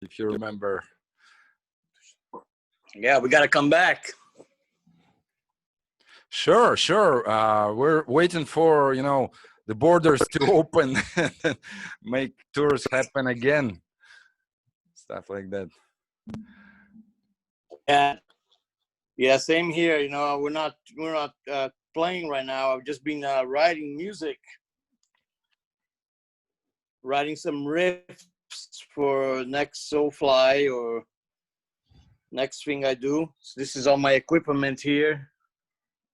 if you remember. Yeah, we got to come back. Sure. We're waiting for, the borders to open and make tours happen again. Stuff like that. Yeah, same here. We're not playing right now. I've just been writing music, writing some riffs for next Soulfly or next thing I do. So this is all my equipment here.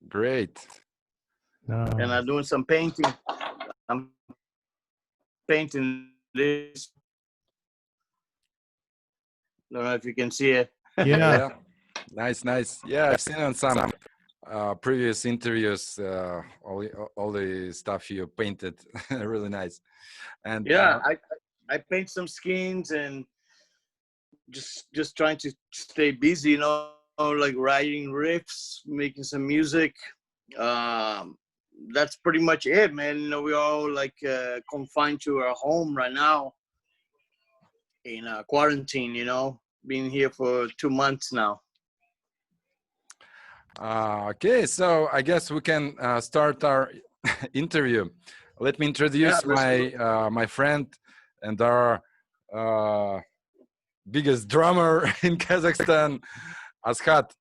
Great. And I'm doing some painting. I'm painting this. Don't know if you can see it. Yeah. Nice. Yeah, I've seen on some previous interviews all the stuff you painted. Really nice. And yeah, I paint some skins and just trying to stay busy, like writing riffs, making some music. That's pretty much it, man. We're all like confined to our home right now in quarantine, being here for 2 months now. Okay, so I guess we can start our interview. Let me introduce my friend and our biggest drummer in Kazakhstan, Askat.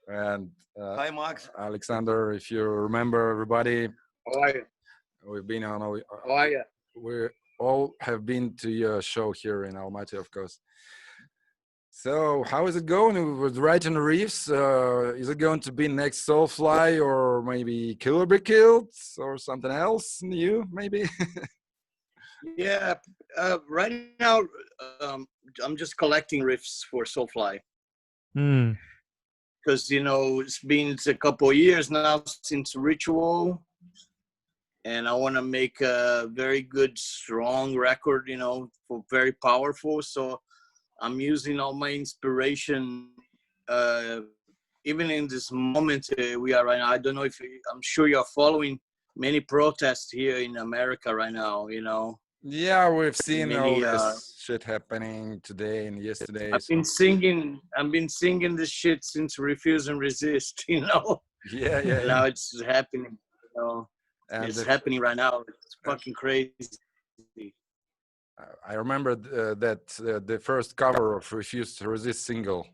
And hi, Max. Alexander, if you remember, everybody. How are you? We've been on. How are you? We all have been to your show here in Almaty, of course. So how is it going with writing riffs? Is it going to be next Soulfly or maybe Killer Be Killed or something else new, maybe? Yeah, right now I'm just collecting riffs for Soulfly. Because, it's been a couple of years now since Ritual. And I want to make a very good, strong record, for very powerful. So I'm using all my inspiration, even in this moment we are right now. I don't know if I'm sure you're following many protests here in America right now, Yeah, we've seen all this shit happening today and yesterday. I've been singing this shit since Refuse and Resist, Yeah. Now it's happening, And it's happening right now. It's fucking crazy. I remember that the first cover of Refuse to Resist single.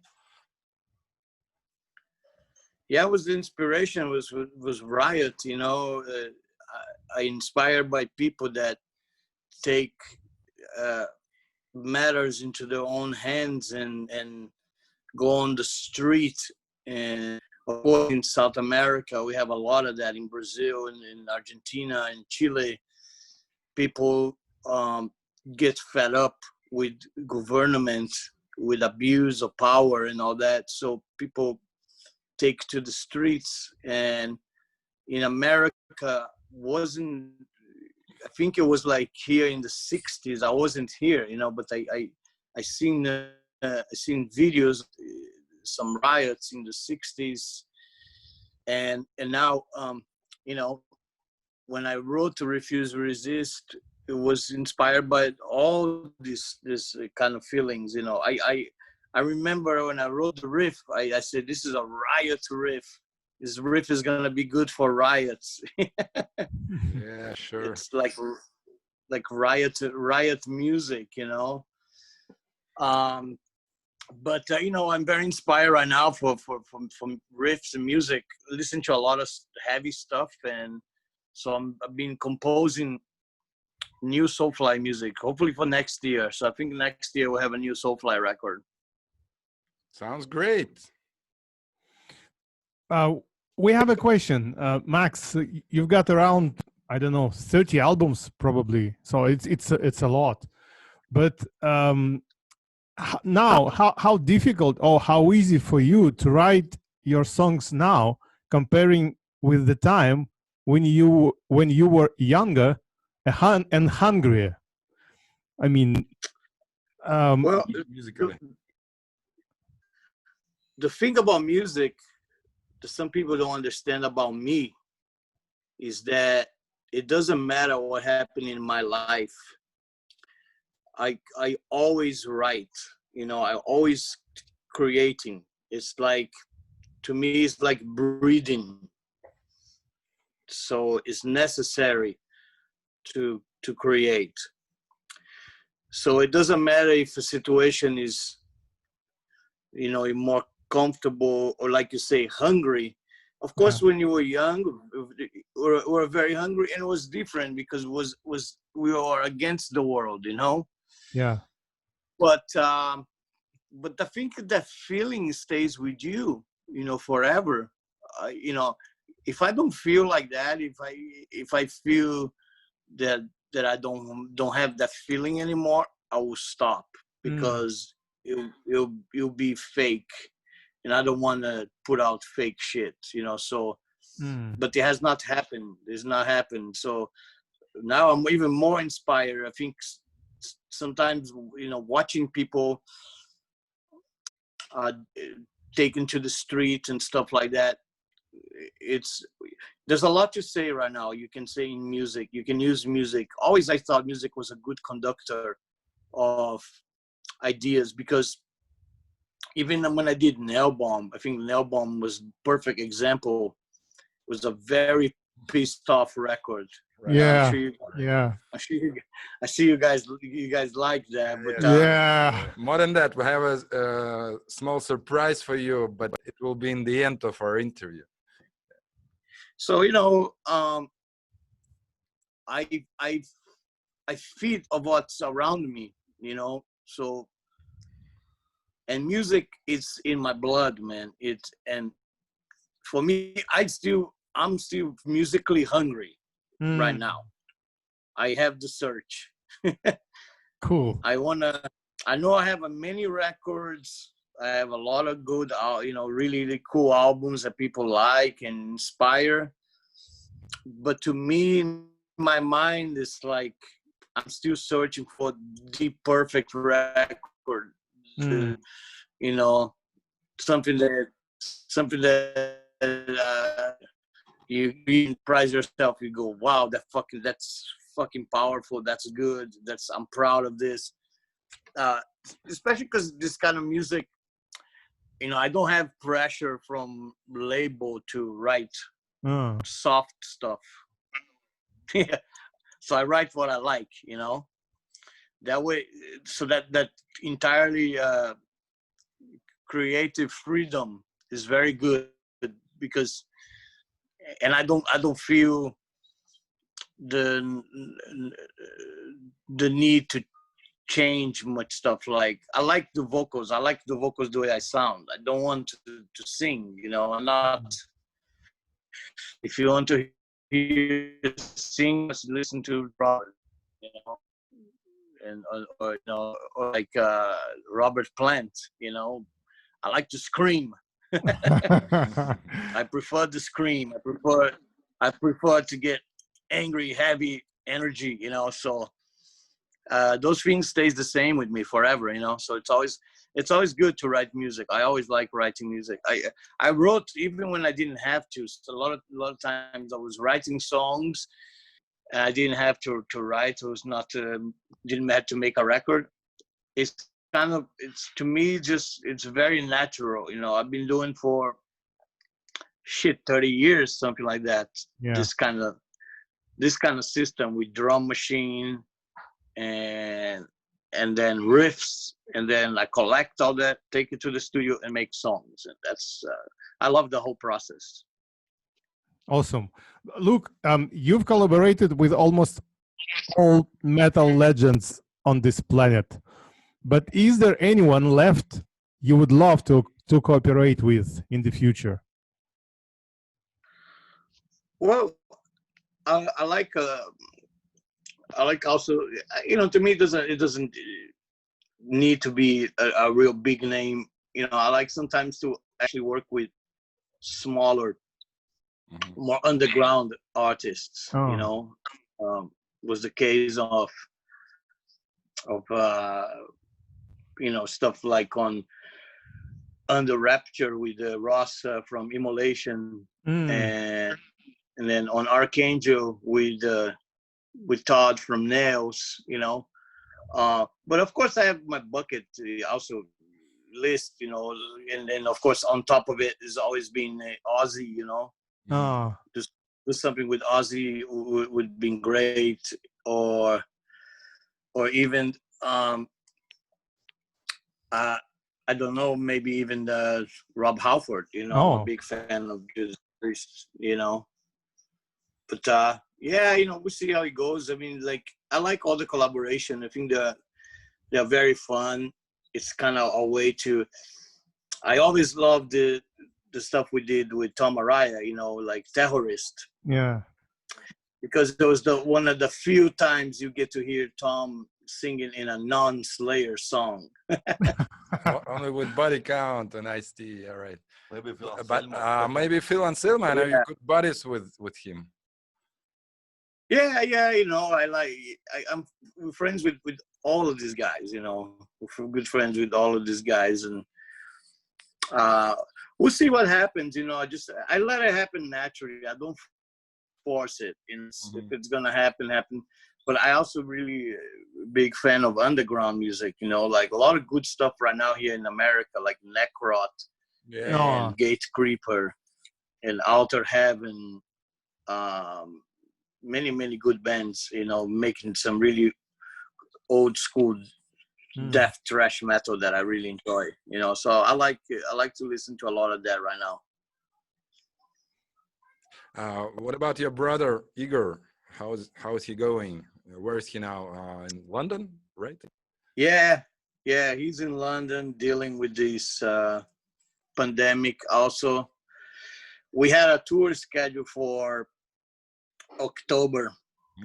Yeah, it was the inspiration. Was Riot. I inspired by people that take matters into their own hands and go on the street. And of course, in South America, we have a lot of that. In Brazil and in Argentina and Chile, people get fed up with government, with abuse of power and all that. So people take to the streets. And in America, I think it was like here in the 60s. I wasn't here, but I seen videos, some riots in the 60s. And now, when I wrote to Refuse Resist, it was inspired by all this kind of feelings. I remember when I wrote the riff, I said, this is a riot riff. This riff is gonna be good for riots. Yeah, sure. It's like riot music, But I'm very inspired right now from riffs and music. I listen to a lot of heavy stuff, and so I've been composing new Soulfly music, hopefully for next year. So I think next year we'll have a new Soulfly record. Sounds great. We have a question, Max. You've got around, I don't know, 30 albums probably. So it's a lot. But now, how difficult or how easy for you to write your songs now, comparing with the time when you were younger and hungrier? I mean, well, musically. The thing about music that some people don't understand about me is that it doesn't matter what happened in my life. I always write, you know, I always creating. It's like, to me, it's like breathing. So it's necessary to create. So it doesn't matter if a situation is, you know, more comfortable, or like you say, hungry. Of course, when you were young, we were very hungry, and it was different because we were against the world, you know. Yeah. But I think that feeling stays with you, you know, forever. You know, if I don't feel like that, if I feel that I don't have that feeling anymore, I will stop, because it'll be fake, and I don't want to put out fake shit, you know. So, but it has not happened. It's not happened. So now I'm even more inspired. I think sometimes, you know, watching people taken to the street and stuff like that, there's a lot to say right now. You can say in music, you can use music. Always I thought music was a good conductor of ideas, because even when I did Nailbomb, I think Nailbomb was perfect example. It was a very pissed off record. Right? Yeah. I see you guys like that, but Yeah. More than that, we have a small surprise for you, but it will be in the end of our interview. So, you know, I feed of what's around me, you know. So, and music is in my blood, man. And for me, I'm still musically hungry right now. I have the search. Cool. I know I have many records. I have a lot of good, you know, really, really cool albums that people like and inspire. But to me, in my mind, it's like I'm still searching for the perfect record. You know, something that you prize yourself. You go, wow, that's fucking powerful. That's good. I'm proud of this. Especially because this kind of music, you know, I don't have pressure from label to write soft stuff. Yeah. So I write what I like, you know. That way, so that entirely creative freedom is very good, because, and I don't feel the need to change much stuff. Like, I like the vocals the way I sound. I don't want to sing, you know. I'm not, if you want to hear sing, just listen to Robert, you know, and or you know, or like Robert Plant, you know. I like to scream. I prefer the scream. I prefer to get angry, heavy energy, you know. So those things stays the same with me forever, you know. So it's always good to write music. I always like writing music. I wrote even when I didn't have to. So a lot of times I was writing songs and I didn't have to write. It was not didn't have to make a record. It's kind of, it's, to me, just, it's very natural, you know. I've been doing for 30 years, something like that. Yeah. This kind of system with drum machine and then riffs, and then I collect all that, take it to the studio and make songs. And that's I love the whole process. Awesome. Look, you've collaborated with almost all metal legends on this planet, but is there anyone left you would love to cooperate with in the future? Well, I like also, you know, to me it doesn't need to be a real big name, you know. I like sometimes to actually work with smaller, more underground artists, you know. Was the case of you know, stuff like on Under Rapture with Ross from Immolation, and then on Archangel with Todd from Nails, you know. But of course, I have my bucket also list, you know, and then of course on top of it has always been Ozzy, you know. Oh, Just do something with Ozzy would be great, or even uh, I don't know, maybe even Rob Halford. You know, I'm a oh, big fan of Judas Priest. You know, but yeah, you know, we'll see how it goes. I mean, like I like all the collaboration. I think they're very fun. It's kind of a way to. I always loved the stuff we did with Tom Araya. You know, like Terrorist. yeah. Because it was the one of the few times you get to hear Tom singing in a non-Slayer song. Only with Body Count and Ice-T, all right. Maybe Phil But Anselmo. maybe Phil Anselmo, are you Yeah. good buddies with him? Yeah, you know, I'm friends with all of these guys, you know. We're good friends with all of these guys, and we'll see what happens, you know. I let it happen naturally. I don't force it. If it's gonna happen. But I also really big fan of underground music, you know, like a lot of good stuff right now here in America, like Necrot Yeah. Oh, and Gate Creeper and Outer Heaven. Many good bands, you know, making some really old school death thrash metal that I really enjoy, you know. So I like to listen to a lot of that right now. What about your brother Igor? How is he going? Where is he now? In London, right? Yeah, he's in London dealing with this pandemic. Also, we had a tour scheduled for October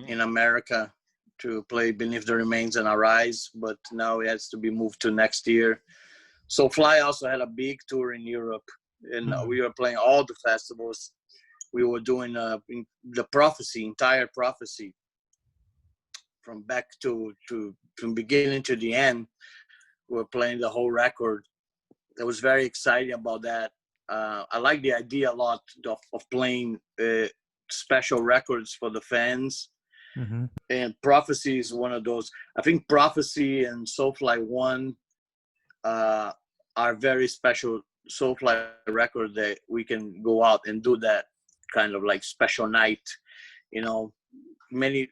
in America to play Beneath the Remains and Arise, but now it has to be moved to next year. Soulfly also had a big tour in Europe, and we were playing all the festivals. We were doing the entire Prophecy, from back to from beginning to the end. We were playing the whole record. I was very excited about that. I like the idea a lot of playing special records for the fans. mm-hmm. And Prophecy is one of those. I think Prophecy and Soulfly 1 are very special Soulfly record that we can go out and do that kind of like special night. You know,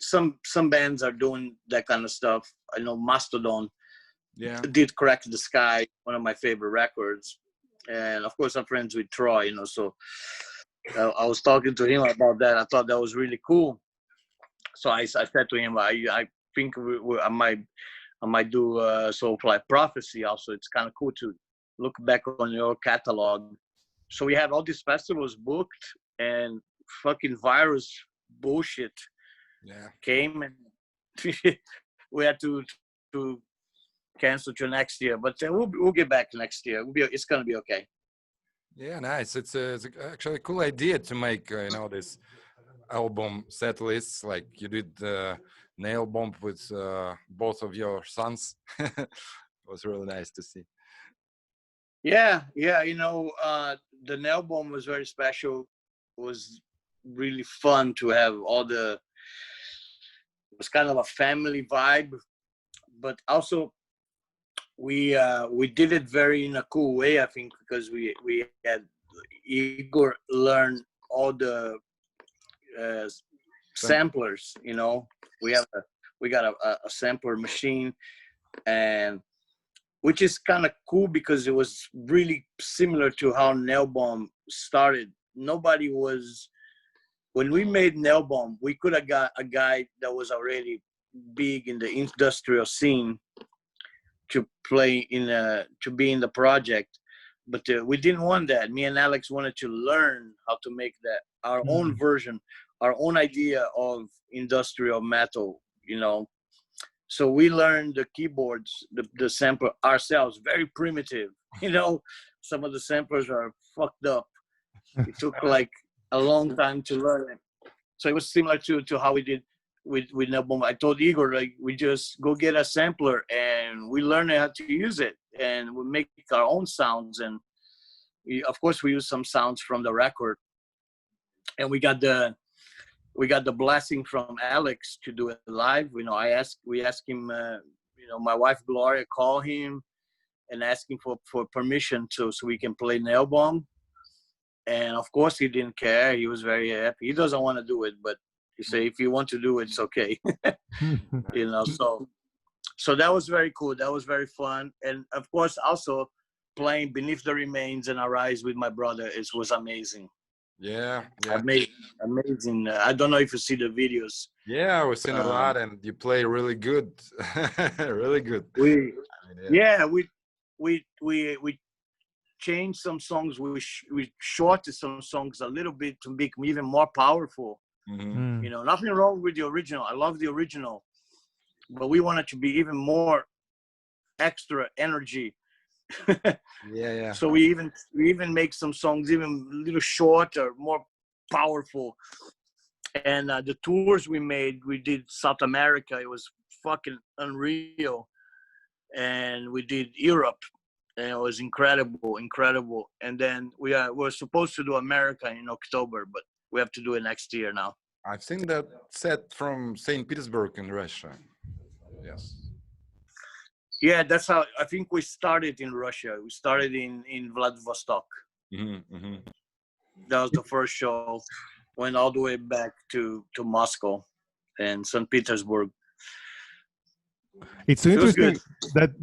some bands are doing that kind of stuff. I know Mastodon did Crack the Sky, one of my favorite records. And of course, I'm friends with Troy, you know, so I was talking to him about that. I thought that was really cool. So I said to him, I think I might do Soulfly Prophecy also. It's kind of cool to look back on your catalog. So we had all these festivals booked, and fucking virus bullshit came, and we had to cancel to next year. But we'll get back next year. It's gonna be okay. Yeah, nice. It's actually a cool idea to make this album set lists like you did Nailbomb with both of your sons. It was really nice to see. Yeah, you know, the Nailbomb was very special. It was really fun to have it was kind of a family vibe, but also we did it very in a cool way, I think, because we had Igor learn all the samplers. You know, we got a sampler machine, and which is kind of cool because it was really similar to how Nailbomb started. When we made Nailbomb, we could have got a guy that was already big in the industrial scene to be in the project, but we didn't want that. Me and Alex wanted to learn how to make that our own version, our own idea of industrial metal, you know. So we learned the keyboards, the sampler ourselves, very primitive. You know, some of the samplers are fucked up. It took like a long time to learn it. So it was similar to how we did with Nailbomb. I told Igor, like, we just go get a sampler and we learn how to use it, and we make our own sounds. And of course, we use some sounds from the record. And we got the blessing from Alex to do it live. You know, we asked him, my wife Gloria called him and asking for permission so we can play Nailbomb. And of course he didn't care. He was very happy. He doesn't want to do it, but he said, if you want to do it, it's okay. So that was very cool. That was very fun. And of course, also playing Beneath the Remains and Arise with my brother was amazing. Yeah. Amazing. I don't know if you see the videos. Yeah, we've seen a lot, and you play really good. Really good. We changed some songs. We shortened some songs a little bit to make them even more powerful. Mm-hmm. Nothing wrong with the original. I love the original, but we want it to be even more extra energy. Yeah. So we even make some songs even a little shorter, more powerful. And the tours we did South America. It was fucking unreal. And we did Europe, and it was incredible. And then we're supposed to do America in October, but we have to do it next year now. I've seen that set from St. Petersburg in Russia. Yes. Yeah, that's how I think we started in Russia. We started in Vladivostok. Mm-hmm. That was the first show. Went all the way back to Moscow and St. Petersburg. It's interesting that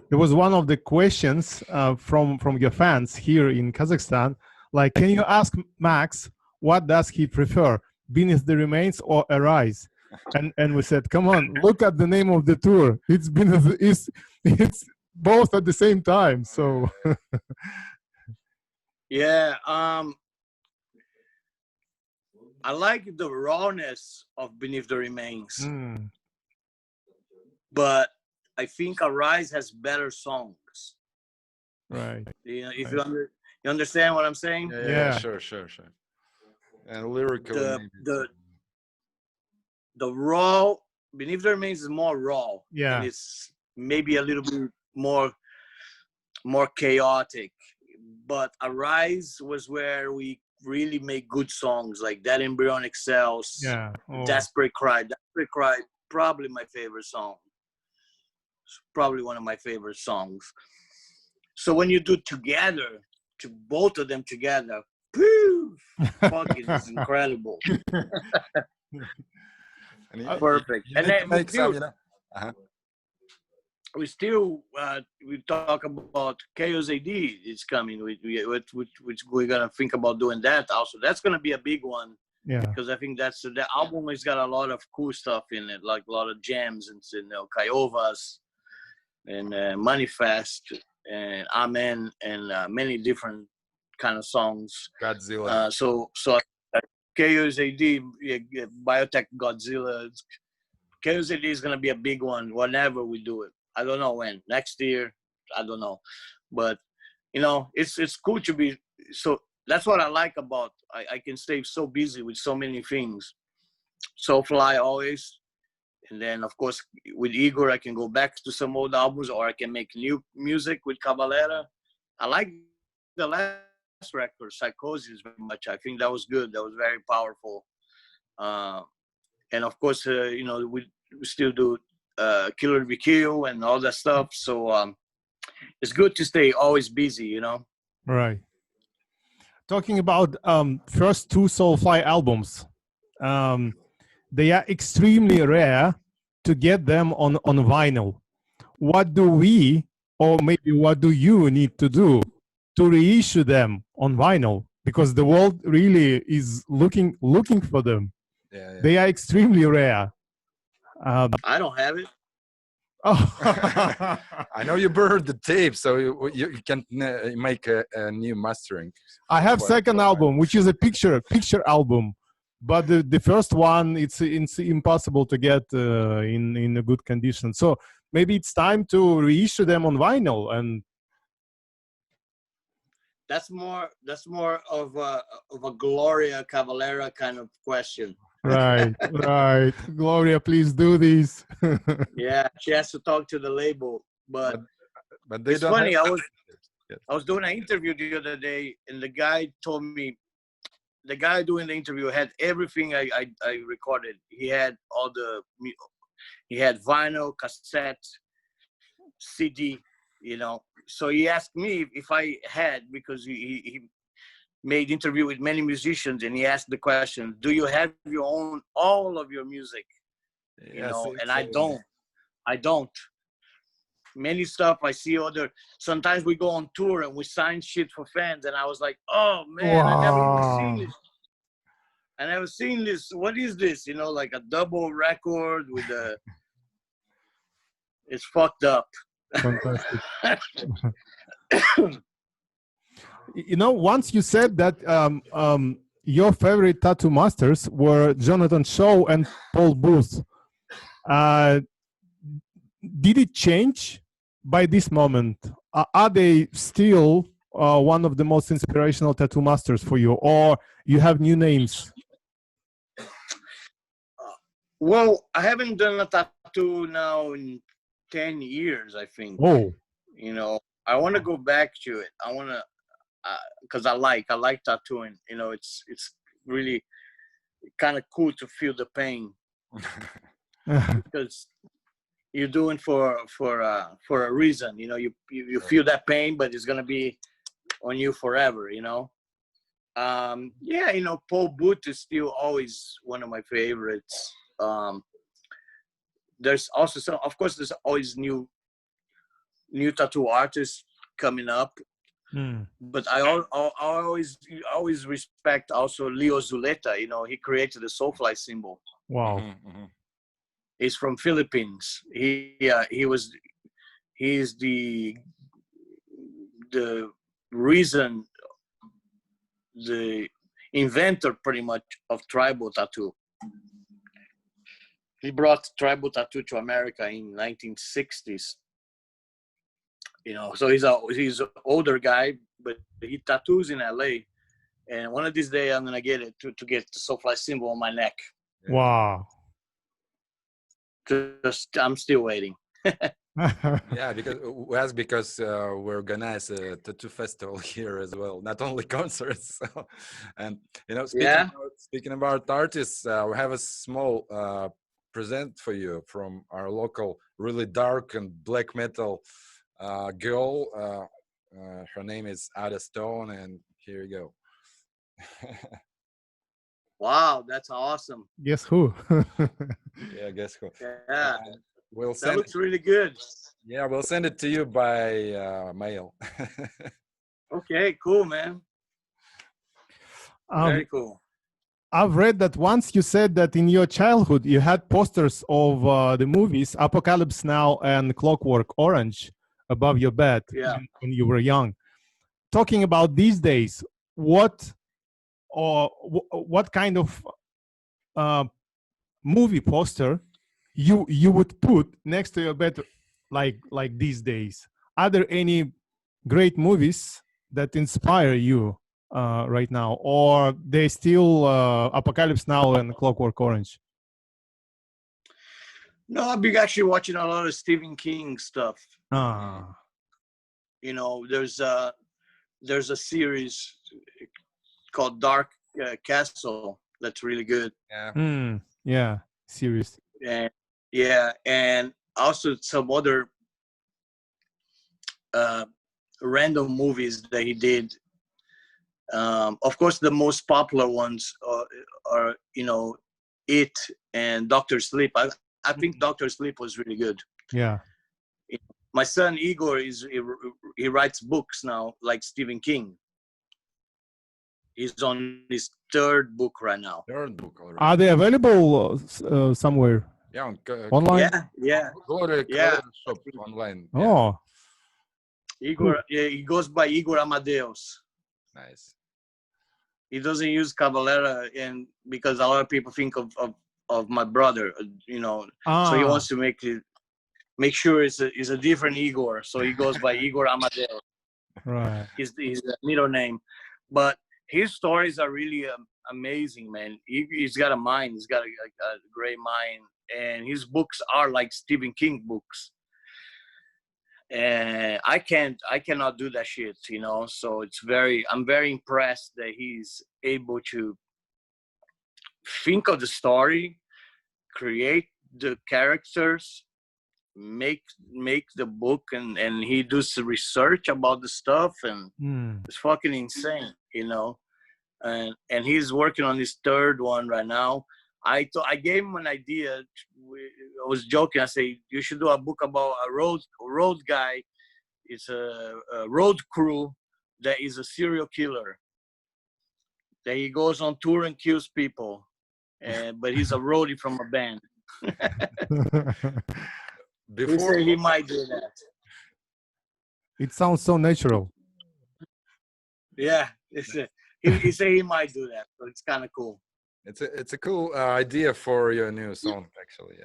there was one of the questions from your fans here in Kazakhstan. Like, can you ask Max what does he prefer, Beneath the Remains or Arise? And we said, come on, look at the name of the tour. It's it's both at the same time. So yeah, I like the rawness of Beneath the Remains, but I think Arise has better songs. Right. If you understand what I'm saying? Yeah. Sure. And lyrical. The raw Beneath the Remains is more raw. Yeah. And it's maybe a little bit more chaotic. But Arise was where we really make good songs, like That Embryonic Cells. Yeah. Oh. Desperate Cry, probably my favorite song. It's probably one of my favorite songs. So when you do both of them together, poof, fucking it's incredible. Perfect. And then we talk about Chaos AD is coming, which we're gonna think about doing that also. That's gonna be a big one. Yeah. Because I think the album has got a lot of cool stuff in it, like a lot of jams and Kaiovas and Manifest and Amen and many different kind of songs. Godzilla. So Chaos AD, Biotech Godzilla. Chaos AD is gonna be a big one whenever we do it. I don't know when. Next year, I don't know. But it's cool to be so. That's what I like about. I can stay so busy with so many things. Soulfly always, and then of course with Igor I can go back to some old albums, or I can make new music with Cavalera. I like the last record, Psychosis, very much. I think that was good. That was very powerful. And of course, we still do Killer Be Kill and all that stuff. So it's good to stay always busy, Right. Talking about first two Soulfly albums, they are extremely rare to get them on vinyl. What do we, or maybe what do you need to do to reissue them on vinyl? Because the world really is looking for them. Yeah. They are extremely rare. I don't have it. Oh. I know you burned the tape, so you can make a new mastering. I have second album, which is a picture album, but the first one it's impossible to get in a good condition. So maybe it's time to reissue them on vinyl. And that's more of a Gloria Cavalera kind of question. Right. Gloria, please do this. Yeah, she has to talk to the label, but they it's don't funny. have... I was doing an interview the other day, and the guy told me, the guy doing the interview had everything I recorded. He had all He had vinyl, cassette, CD, So he asked me if I had, because he made interview with many musicians, and he asked the question, do you have your own, all of your music? Yes, And I don't. Many stuff I see sometimes we go on tour and we sign shit for fans, and I was like, oh man, I never even seen Wow. this. I never seen this. What is this? Like a double record with it's fucked up. Fantastic. Once you said that your favorite tattoo masters were Jonathan Shaw and Paul Booth. Did it change by this moment? Are they still one of the most inspirational tattoo masters for you, or you have new names? Well, I haven't done a tattoo now in 10 years, I think. Oh, I want to go back to it. I want to, because I like tattooing. It's really kind of cool to feel the pain because you're doing for a reason. You feel that pain, but it's gonna be on you forever. Paul Booth is still always one of my favorites. There's also of course, there's always new tattoo artists coming up. But I always respect also Leo Zuleta. He created the Soulfly symbol. wow. He's from Philippines. He's the reason, the inventor pretty much of tribal tattoo. He brought tribal tattoo to America in 1960s. So he's an older guy, but he tattoos in LA. And one of these days, I'm gonna get it to get the Soulfly symbol on my neck. Wow. I'm still waiting. Yeah, because we organize a tattoo festival here as well, not only concerts. So, and speaking about artists, we have a small present for you from our local, really dark and black metal girl. Her name is Ada Stone, and here you go. Wow, that's awesome. Guess who? Yeah, guess who? Yeah, We'll that send looks really good. Yeah, we'll send it to you by mail. Okay, cool, man. Very cool. I've read that once you said that in your childhood you had posters of the movies Apocalypse Now and Clockwork Orange above your bed when you were young. Talking about these days, what kind of movie poster you would put next to your bed like these days? Are there any great movies that inspire you right now, or they still Apocalypse Now and Clockwork Orange? No, I've been actually watching a lot of Stephen King stuff. There's a series called Dark Castle that's really good. Yeah, series. And also some other random movies that he did. Of course, the most popular ones are It and Doctor Sleep. I think Doctor Sleep was really good. Yeah. My son Igor he writes books now like Stephen King. He's on his third book right now. Third book already. Are they available somewhere? Yeah, online. Yeah. Go to the shop online. Oh. Igor, he goes by Igor Amadeus. Nice. He doesn't use Cavalera, and because a lot of people think of my brother, so he wants to make sure it's a different Igor. So he goes by Igor Amadeus. Right. His middle name, but his stories are really amazing, man. He's got a mind. He's got a great mind, and his books are like Stephen King books. And I cannot do that shit, so I'm very impressed that he's able to think of the story, create the characters, make the book, and he does the research about the stuff, and it's fucking insane, you know. And he's working on his third one right now. I gave him an idea. I was joking. I say, you should do a book about a road guy. It's a road crew that is a serial killer. That he goes on tour and kills people, but he's a roadie from a band. He said he might do that. It sounds so natural. Yeah, he said he might do that, so it's kind of cool. It's a cool idea for your new song, actually.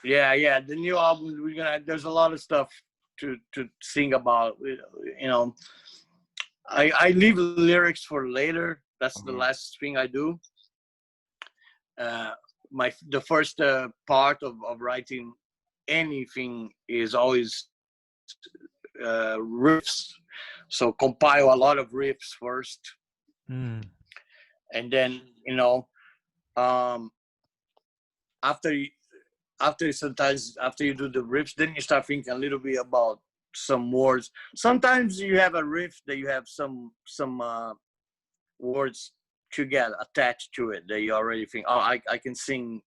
Yeah. Yeah. The new album, there's a lot of stuff to sing about. You know, I leave lyrics for later. That's the last thing I do. The first part of writing anything is always riffs. So compile a lot of riffs first. And then, you know, after you do the riffs, then you start thinking a little bit about some words. Sometimes you have a riff that you have some words to get attached to it that you already think, oh, I can sing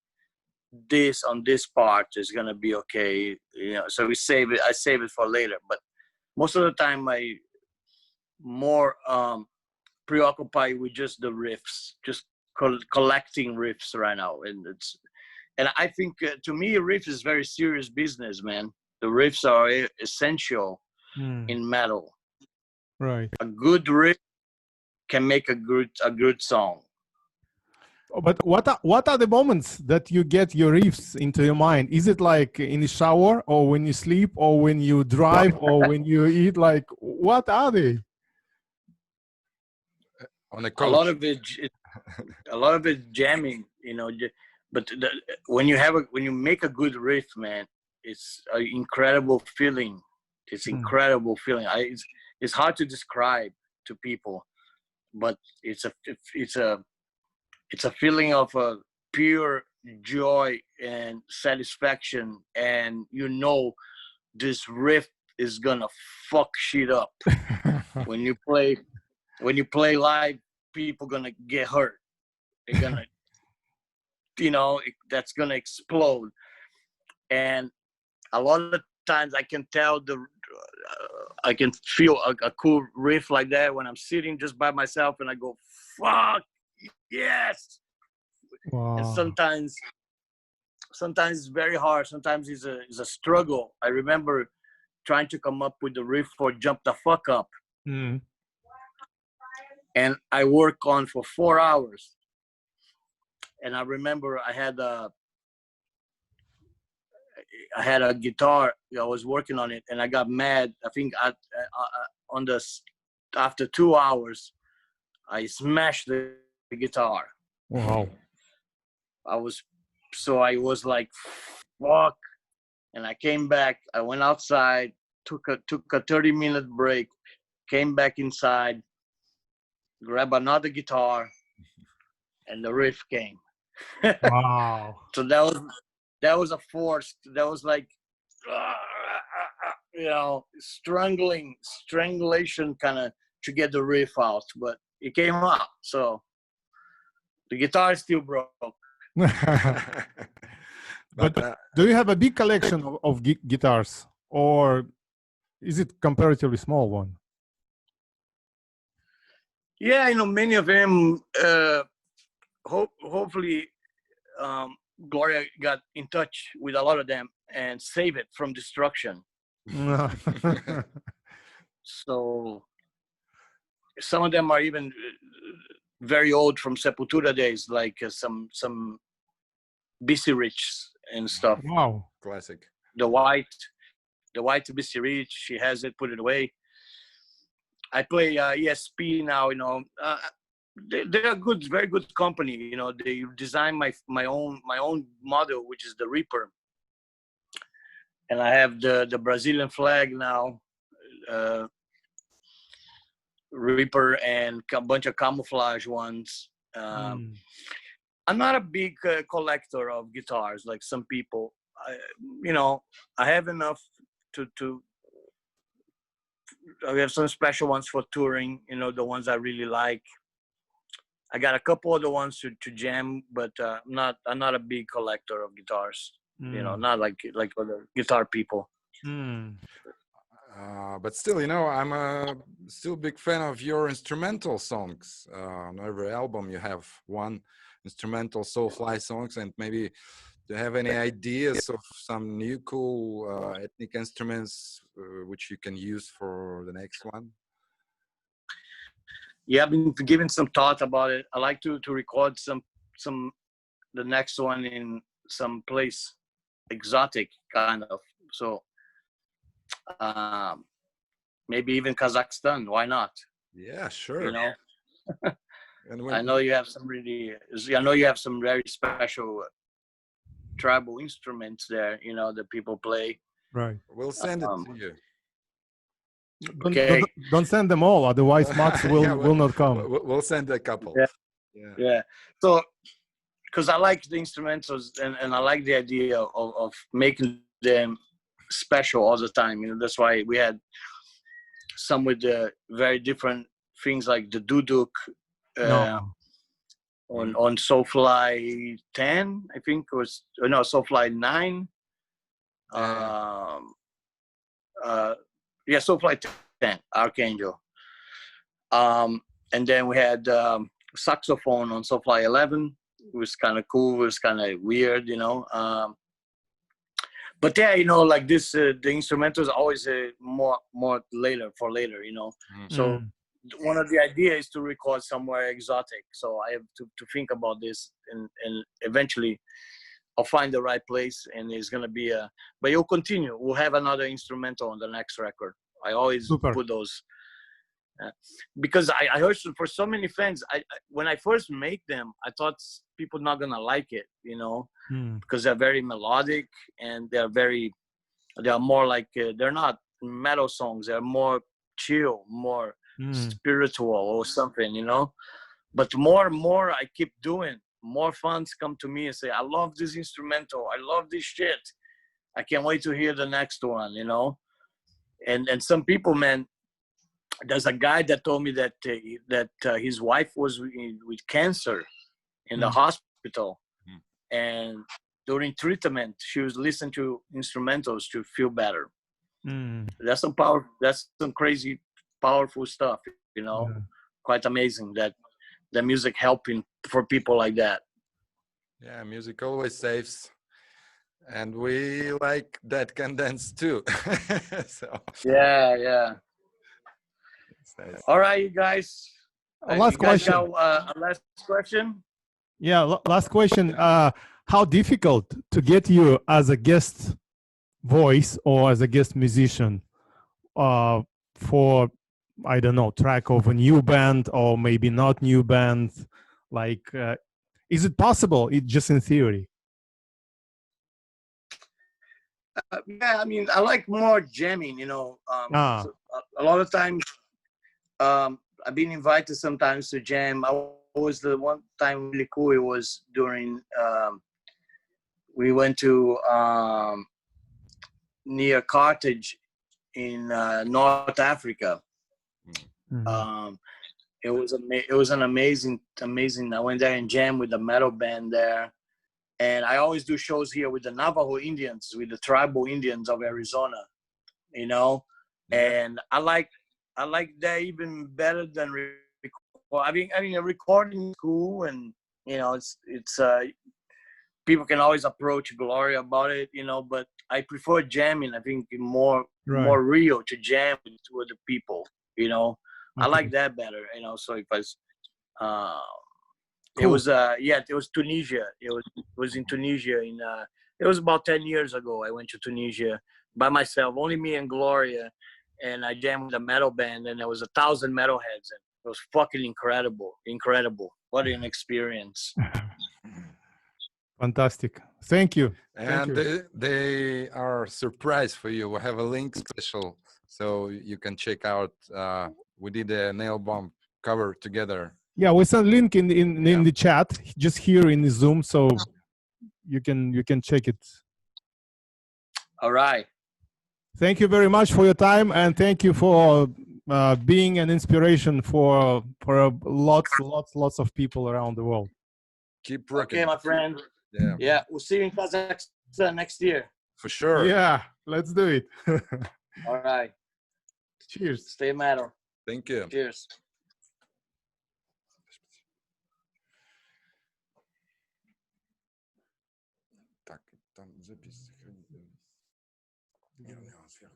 this on this part, is gonna be okay, you know. So I save it for later. But most of the time I more preoccupied with just the riffs, just collecting riffs right now. And I think to me, a riff is very serious business, man. The riffs are essential in metal. Right. A good riff can make a good song. But what are the moments that you get your riffs into your mind? Is it like in the shower, or when you sleep, or when you drive, or when you eat? Like, what are they? On a lot of it jamming, you know. But when you make a good riff, man, it's an incredible feeling. It's incredible feeling. It's hard to describe to people, but it's a feeling of a pure joy and satisfaction, and you know this riff is gonna fuck shit up. When you play live, people gonna get hurt. They're gonna, you know, that's gonna explode. And a lot of times I can tell I can feel a cool riff like that when I'm sitting just by myself, and I go, fuck yes. Wow. And sometimes it's very hard. Sometimes it's a struggle. I remember trying to come up with the riff for Jump the Fuck Up. And I work on for 4 hours. And I remember I had a guitar. I was working on it, and I got mad. I think after 2 hours, I smashed the guitar. Wow. I was like, fuck. And I came back. I went outside, took a 30-minute break, came back inside, grabbed another guitar, and the riff came. Wow. So that was a force. That was like, you know, strangulation kind of to get the riff out, but it came out. So the guitar is still broke. But do you have a big collection of guitars, or is it comparatively small one? Yeah, you know, many of them. Hopefully, Gloria got in touch with a lot of them and saved it from destruction. So some of them are even very old, from Sepultura days, like some BC Rich and stuff. Wow, classic. The white BC Rich, she has it, put it away. I play ESP now, you know. They're good, very good company. You know, they designed my own model, which is the Reaper, and I have the Brazilian flag now, Reaper, and a bunch of camouflage ones. I'm not a big collector of guitars like some people. You know, I have enough to. I have some special ones for touring. You know, the ones I really like. I got a couple other ones to jam, but I'm not a big collector of guitars. You know, not like other guitar people. But still, you know, I'm a still big fan of your instrumental songs. On every album, you have one instrumental Soulfly songs, and maybe do you have any ideas of some new cool ethnic instruments which you can use for the next one? Yeah, I've been giving some thought about it. I like to record some the next one in some place exotic kind of. So maybe even Kazakhstan. Why not? Yeah, sure. You know, And I know you have some really. I know you have some very special tribal instruments there. You know that people play. Right. we'll send it to you. Okay. Don't send them all, otherwise Max will Yeah, will not come. We'll send a couple. Yeah. Yeah. So, because I like the instrumentals and I like the idea of making them special all the time. You know, that's why we had some with the very different things like the duduk on Soulfly 10, I think it was, no, Soulfly 9. Yeah, Soulfly 10, Archangel. And then we had saxophone on Soulfly 11. It was kind of cool. It was kind of weird, you know. But yeah, you know, like this, the instrumentals are always more later, you know. So one of the ideas is to record somewhere exotic. So I have to think about this, and eventually I'll find the right place, and it's gonna be but you'll continue. We'll have another instrumental on the next record. I always put those. Because I heard for so many fans, when I first made them, I thought people not gonna like it, you know, because they're very melodic and they are more like they're not metal songs. They're more chill, more spiritual or something, you know. But more and more I keep doing, more fans come to me and say, "I love this instrumental. I love this shit. I can't wait to hear the next one," you know. And some people, man. There's a guy that told me that his wife was with cancer in the hospital, and during treatment she was listening to instrumentals to feel better. That's some crazy powerful stuff, you know. Quite amazing that the music helping for people like that. Yeah, music always saves, and we like that condensed too. So yeah. Nice. All right, you guys. Last question. Got, a last question. Yeah, last question. How difficult to get you as a guest voice or as a guest musician for, I don't know, track of a new band or maybe not new band? Like, is it possible? It just in theory. Yeah, I mean, I like more jamming, you know. So a lot of times, I've been invited sometimes to jam. I was the one time really cool. It was during we went to near Carthage in North Africa. It was an amazing. I went there and jammed with the metal band there, and I always do shows here with the Navajo Indians, with the tribal Indians of Arizona, you know. And I like that even better than I mean, a recording is cool, and you know, it's people can always approach Gloria about it, you know. But I prefer jamming. I think more real to jam with the people, you know. I like that better, you know. So if I cool. It was Tunisia. It was in Tunisia. It was about 10 years ago. I went to Tunisia by myself, only me and Gloria, and I jammed with a metal band, and there was 1,000 metalheads, and it was fucking incredible. What an experience. Fantastic. Thank you. And they are surprised for you. We have a link special, so you can check out. We did a Nailbomb cover together Yeah, we send link in the chat, just here in the Zoom, so you can check it. All right. Thank you very much for your time, and thank you for being an inspiration for lots of people around the world. Keep rocking. Okay, my friend. Yeah. Yeah, we'll see you in Kazakhstan next year. For sure. Yeah, let's do it. All right. Cheers. Stay metal. Thank you. Cheers. Так, там запись сохранить. Не, он сверху.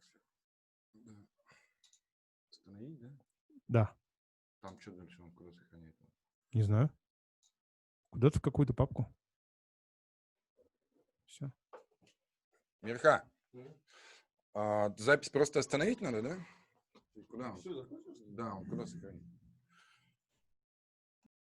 Остановить, да? Да. Там что дальше, он куда сохраняет? Не знаю. Куда-то в какую-то папку. Все. Мирха, запись просто остановить надо, да? Куда? Да, он куда сохранить?